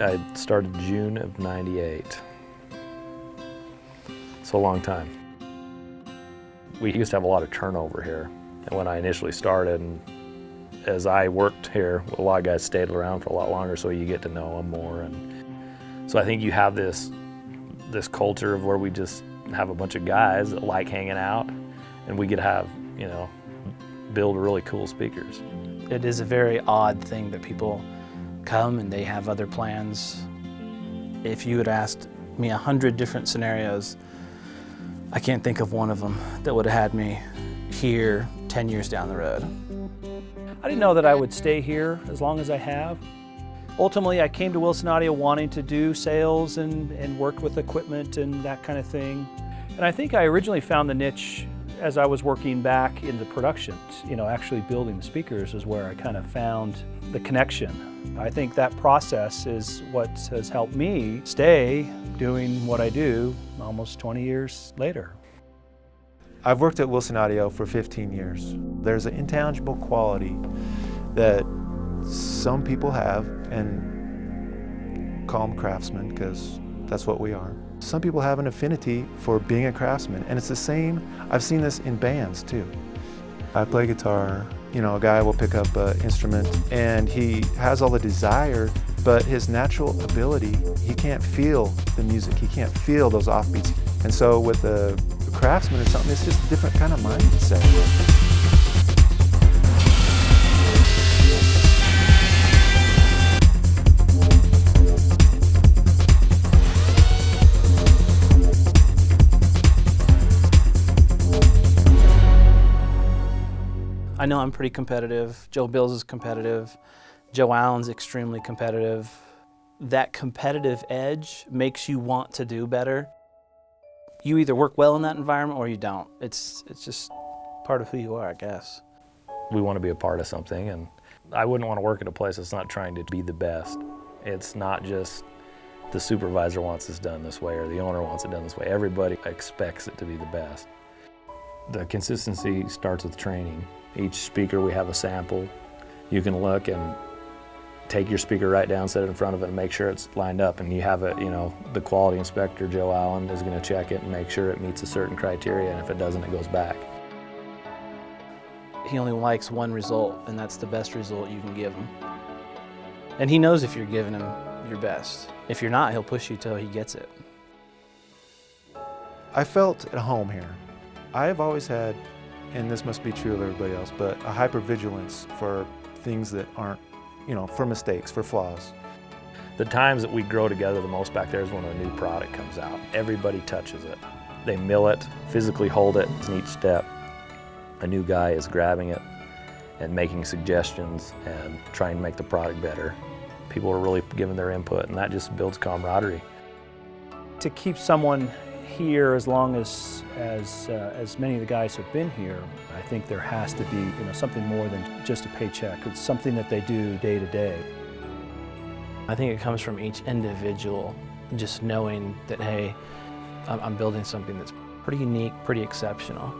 I started June of '98. It's a long time. We used to have a lot of turnover here. And when I initially started, and as I worked here, a lot of guys stayed around for a lot longer, so you get to know them more. And so I think you have this culture of where we just have a bunch of guys that like hanging out, and we get to have, build really cool speakers. It is a very odd thing that people come and they have other plans. If you had asked me 100 different scenarios, I can't think of one of them that would have had me here 10 years down the road. I didn't know that I would stay here as long as I have. Ultimately, I came to Wilson Audio wanting to do sales and work with equipment and that kind of thing. And I think I originally found the niche as I was working back in the production. Actually building the speakers is where I kind of found the connection. I think that process is what has helped me stay doing what I do almost 20 years later. I've worked at Wilson Audio for 15 years. There's an intangible quality that some people have, and call them craftsmen because that's what we are. Some people have an affinity for being a craftsman, and it's the same. I've seen this in bands too. I play guitar, a guy will pick up an instrument and he has all the desire, but his natural ability, he can't feel the music, he can't feel those offbeats. And so with a craftsman or something, it's just a different kind of mindset. I know I'm pretty competitive. Joe Bills is competitive. Joe Allen's extremely competitive. That competitive edge makes you want to do better. You either work well in that environment or you don't. It's just part of who you are, I guess. We want to be a part of something, and I wouldn't want to work at a place that's not trying to be the best. It's not just the supervisor wants this done this way or the owner wants it done this way. Everybody expects it to be the best. The consistency starts with training. Each speaker, we have a sample. You can look and take your speaker right down, set it in front of it, and make sure it's lined up. And you have it, the quality inspector, Joe Allen, is going to check it and make sure it meets a certain criteria, and if it doesn't, it goes back. He only likes one result, and that's the best result you can give him. And he knows if you're giving him your best. If you're not, he'll push you till he gets it. I felt at home here. I have always had, and this must be true of everybody else, but a hypervigilance for things that aren't, for mistakes, for flaws. The times that we grow together the most back there is when a new product comes out. Everybody touches it. They mill it, physically hold it in each step. A new guy is grabbing it and making suggestions and trying to make the product better. People are really giving their input, and that just builds camaraderie. To keep someone here as long as many of the guys have been here, I think there has to be something more than just a paycheck. It's something that they do day to day. I think it comes from each individual, just knowing that, hey, I'm building something that's pretty unique, pretty exceptional.